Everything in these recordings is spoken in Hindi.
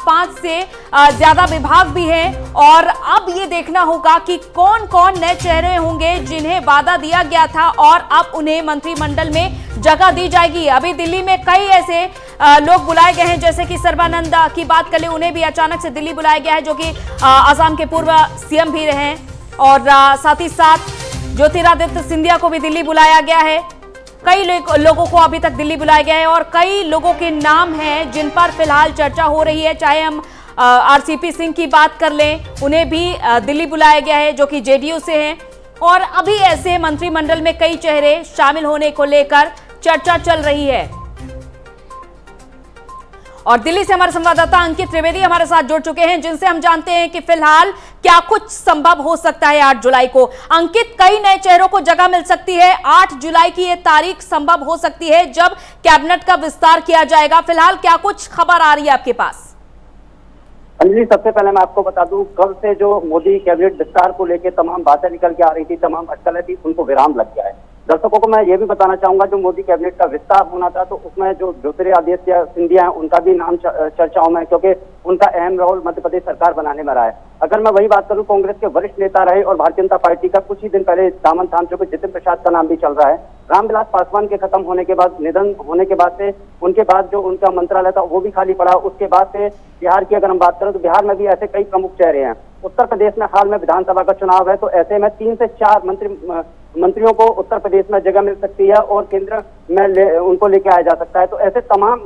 5 से ज्यादा विभाग भी हैं और अब ये देखना होगा कि कौन कौन नए चेहरे होंगे जिन्हें वादा दिया गया था और अब उन्हें मंत्रिमंडल में जगह दी जाएगी। अभी दिल्ली में कई ऐसे लोग बुलाए गए हैं, जैसे कि सर्बानंद की बात कर ले, उन्हें भी अचानक से दिल्ली बुलाया गया है, जो कि असम के पूर्व सीएम भी रहे हैं। और साथ ही साथ ज्योतिरादित्य सिंधिया को भी दिल्ली बुलाया गया है। कई लोगों को अभी तक दिल्ली बुलाया गया है और कई लोगों के नाम हैं जिन पर फिलहाल चर्चा हो रही है। चाहे हम आरसीपी सिंह की बात कर लें, उन्हें भी दिल्ली बुलाया गया है, जो कि जेडीयू से हैं। और अभी ऐसे मंत्रिमंडल में कई चेहरे शामिल होने को लेकर चर्चा चल रही है। और दिल्ली से हमारे संवाददाता अंकित त्रिवेदी हमारे साथ जुड़ चुके हैं, जिनसे हम जानते हैं कि फिलहाल क्या कुछ संभव हो सकता है 8 जुलाई को। अंकित, कई नए चेहरों को जगह मिल सकती है। 8 जुलाई की यह तारीख संभव हो सकती है जब कैबिनेट का विस्तार किया जाएगा। फिलहाल क्या कुछ खबर आ रही है आपके पास? अंजलि, सबसे पहले मैं आपको बता दूं, कल से जो मोदी कैबिनेट विस्तार को लेकर तमाम बातें निकल के आ रही थी, तमाम अटकलें थी, उनको विराम लग गया है। दर्शकों को मैं ये भी बताना चाहूंगा, जो मोदी कैबिनेट का विस्तार होना था तो उसमें जो ज्योतिरादित्य सिंधिया है उनका भी नाम चर्चाओं में, क्योंकि उनका अहम रोल मध्य प्रदेश सरकार बनाने में रहा है। अगर मैं वही बात करूं, कांग्रेस के वरिष्ठ नेता रहे और भारतीय जनता पार्टी का कुछ ही दिन पहले दामन थाम चुके जितिन प्रसाद का नाम भी चल रहा है। रामविलास पासवान के खत्म होने के बाद, निधन होने के बाद से, उनके बाद जो उनका मंत्रालय था वो भी खाली पड़ा। उसके बाद से बिहार की अगर हम बात करें तो बिहार में भी ऐसे कई प्रमुख चेहरे हैं। उत्तर प्रदेश में हाल में विधानसभा का चुनाव है, तो ऐसे में 3 से 4 मंत्रियों को उत्तर प्रदेश में जगह मिल सकती है और केंद्र में उनको लेके आया जा सकता है। तो ऐसे तमाम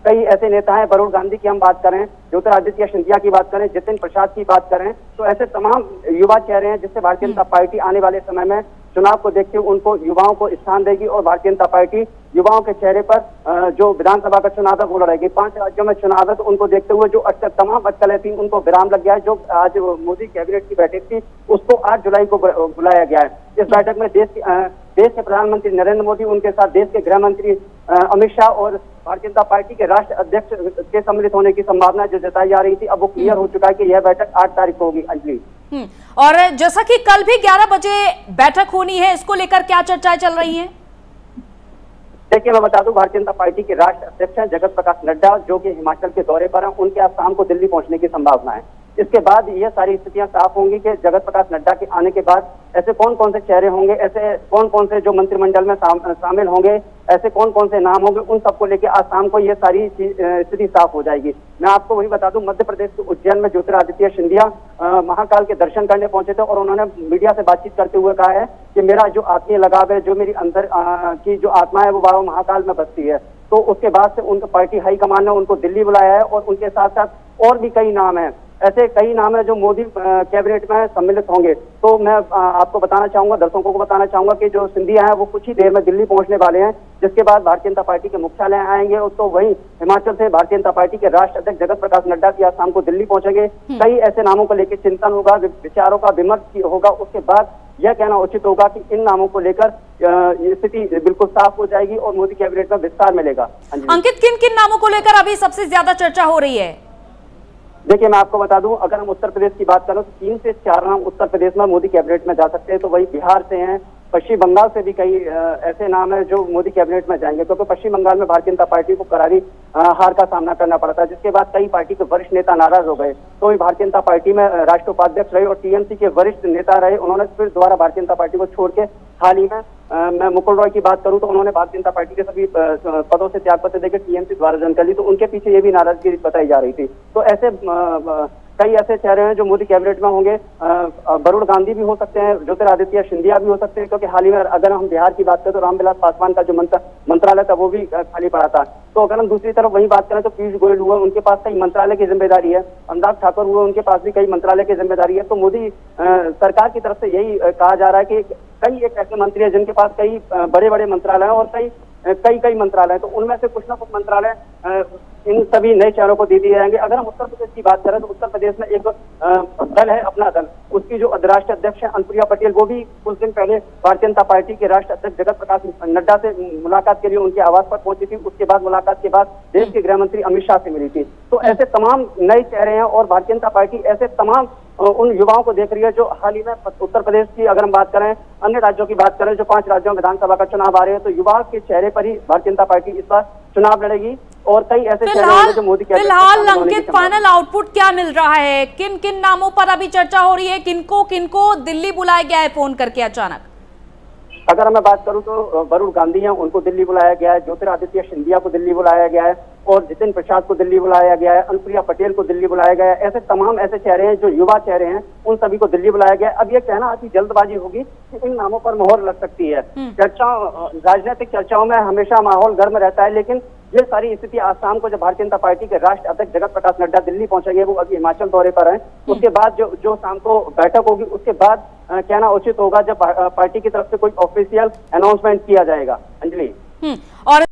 कई ऐसे नेता हैं। वरुण गांधी की हम बात करें, ज्योतिरादित्य सिंधिया की बात करें, जितिन प्रसाद की बात करें, तो ऐसे तमाम युवा चेहरे हैं जिससे भारतीय जनता पार्टी आने वाले समय में चुनाव को देखते हुए उनको युवाओं को स्थान देगी और भारतीय जनता पार्टी युवाओं के चेहरे पर जो विधानसभा का चुनाव है वो लड़ेगी। 5 राज्यों में चुनाव है, तो उनको देखते हुए जो तमाम अटकलें थी उनको विराम लग गया है। जो आज मोदी कैबिनेट की बैठक थी उसको 8 जुलाई को बुलाया गया है। इस बैठक में देश के प्रधानमंत्री नरेंद्र मोदी, उनके साथ देश के गृह मंत्री अमित शाह और भारतीय जनता पार्टी के राष्ट्रीय अध्यक्ष के सम्मिलित होने की संभावना जो जताई जा रही थी, अब वो क्लियर हो चुका है कि यह बैठक 8 तारीख को होगी। अंजलि, और जैसा कि कल भी 11 बजे बैठक होनी है, इसको लेकर क्या चर्चाएं चल रही हैं? देखिए, मैं बता दूं, भारतीय जनता पार्टी के राष्ट्रीय अध्यक्ष हैं जगत प्रकाश नड्डा, जो कि हिमाचल के दौरे पर हैं। उनके आज शाम को दिल्ली पहुंचने की संभावना है। इसके बाद ये सारी स्थितियां साफ होंगी कि जगत प्रकाश नड्डा के आने के बाद ऐसे कौन कौन से चेहरे होंगे, ऐसे कौन कौन से जो मंत्रिमंडल में शामिल होंगे, ऐसे कौन कौन से नाम होंगे, उन सबको लेकर आज शाम को ये सारी स्थिति साफ हो जाएगी। मैं आपको वही बता दूं, मध्य प्रदेश के उज्जैन में ज्योतिरादित्य सिंधिया महाकाल के दर्शन करने पहुंचे थे और उन्होंने मीडिया से बातचीत करते हुए कहा है कि मेरा जो आत्मीय लगाव है, जो मेरी अंदर की जो आत्मा है वो महाकाल में बसती है। तो उसके बाद से उनका पार्टी हाईकमान ने उनको दिल्ली बुलाया है और उनके साथ साथ और भी कई नाम हैं, ऐसे कई नाम है जो मोदी कैबिनेट में सम्मिलित होंगे। तो मैं आपको बताना चाहूंगा, दर्शकों को बताना चाहूंगा कि जो सिंधिया है वो कुछ ही देर में दिल्ली पहुंचने वाले हैं, जिसके बाद भारतीय जनता पार्टी के मुख्यालय आएंगे। तो वहीं हिमाचल से भारतीय जनता पार्टी के राष्ट्रीय अध्यक्ष जगत प्रकाश नड्डा की आज शाम को दिल्ली पहुंचेंगे। कई ऐसे नामों को लेकर चिंतन होगा, विचारों का विमर्श होगा। उसके बाद यह कहना उचित होगा कि इन नामों को लेकर स्थिति बिल्कुल साफ हो जाएगी और मोदी कैबिनेट में विस्तार मिलेगा। अंकित, किन किन नामों को लेकर अभी सबसे ज्यादा चर्चा हो रही है? देखिए, मैं आपको बता दूं, अगर हम उत्तर प्रदेश की बात करें तो 3 से 4 नाम उत्तर प्रदेश में मोदी कैबिनेट में जा सकते हैं। तो वही बिहार से हैं, पश्चिम बंगाल से भी कई ऐसे नाम है जो मोदी कैबिनेट में जाएंगे, क्योंकि पश्चिम बंगाल में भारतीय जनता पार्टी को करारी हार का सामना करना पड़ा था, जिसके बाद कई पार्टी के वरिष्ठ नेता नाराज हो गए। तो भारतीय जनता पार्टी में राष्ट्रीय उपाध्यक्ष रहे और टीएमसी के वरिष्ठ नेता रहे, उन्होंने फिर दोबारा भारतीय जनता पार्टी को छोड़ के हाल ही में मैं मुकुल रॉय की बात करूं तो उन्होंने भारतीय जनता पार्टी के सभी पदों से त्यागपत्र देकर टीएमसी द्वारा ज्वाइन कर ली। तो उनके पीछे ये भी नाराजगी बताई जा रही थी। तो ऐसे कई ऐसे चेहरे हैं जो मोदी कैबिनेट में होंगे। वरुण गांधी भी हो सकते हैं, ज्योतिरादित्य सिंधिया भी हो सकते हैं, क्योंकि हाल ही में अगर हम बिहार की बात करें तो रामविलास पासवान का जो मंत्रालय था वो भी खाली पड़ा था। तो अगर हम दूसरी तरफ वही बात करें तो पीयूष गोयल हुआ, उनके पास कई मंत्रालय की जिम्मेदारी है। अनुराग ठाकुर हुए, उनके पास भी कई मंत्रालय की जिम्मेदारी है। तो मोदी सरकार की तरफ से यही कहा जा रहा है कि कई एक ऐसे मंत्री है जिनके पास कई बड़े बड़े मंत्रालय हैं और कई मंत्रालय, तो उनमें से कुछ ना कुछ मंत्रालय इन सभी नए चेहरों को दे दिए जाएंगे। अगर हम उत्तर प्रदेश की बात करें तो उत्तर प्रदेश में एक दल है, अपना दल, उसकी जो राष्ट्रीय अध्यक्ष है अनुप्रिया पटेल, वो भी कुछ दिन पहले भारतीय जनता पार्टी के राष्ट्रीय अध्यक्ष जगत प्रकाश नड्डा से मुलाकात के लिए उनके आवास पर पहुंची थी। उसके बाद मुलाकात के बाद देश के गृह मंत्री अमित शाह से मिली थी। तो ऐसे तमाम नए चेहरे हैं और भारतीय जनता पार्टी ऐसे तमाम उन युवाओं को देख रही है जो हाल ही में उत्तर प्रदेश की अगर हम बात करें, अन्य राज्यों की बात करें, जो 5 राज्यों में विधानसभा का चुनाव आ रहे हैं, तो युवा के चेहरे पर ही भारतीय जनता पार्टी इस बार चुनाव लड़ेगी। और कई ऐसे चेहरे होंगे जो मोदी के फिलहाल अंकित फाइनल आउटपुट क्या मिल रहा है? किन किन नामों पर अभी चर्चा हो रही है? किनको किनको दिल्ली बुलाया गया है फोन करके अचानक? अगर मैं बात करूं तो वरुण गांधी हैं, उनको दिल्ली बुलाया गया है, ज्योतिरादित्य सिंधिया को दिल्ली बुलाया गया है, और जितिन प्रसाद को दिल्ली बुलाया गया है, अनुप्रिया पटेल को दिल्ली बुलाया गया है। ऐसे तमाम ऐसे चेहरे हैं जो युवा चेहरे हैं, उन सभी को दिल्ली बुलाया गया है। अब ये कहना अति जल्दबाजी होगी कि इन नामों पर मोहर लग सकती है। राजनीतिक चर्चाओं में हमेशा माहौल गर्म रहता है, लेकिन ये सारी स्थिति आज शाम को जब भारतीय जनता पार्टी के राष्ट्रीय अध्यक्ष जगत प्रकाश नड्डा दिल्ली पहुंचेंगे, वो अभी हिमाचल दौरे पर हैं, उसके बाद जो शाम को बैठक होगी, उसके बाद कहना उचित होगा जब पार्टी की तरफ से कोई ऑफिशियल अनाउंसमेंट किया जाएगा। अंजलि और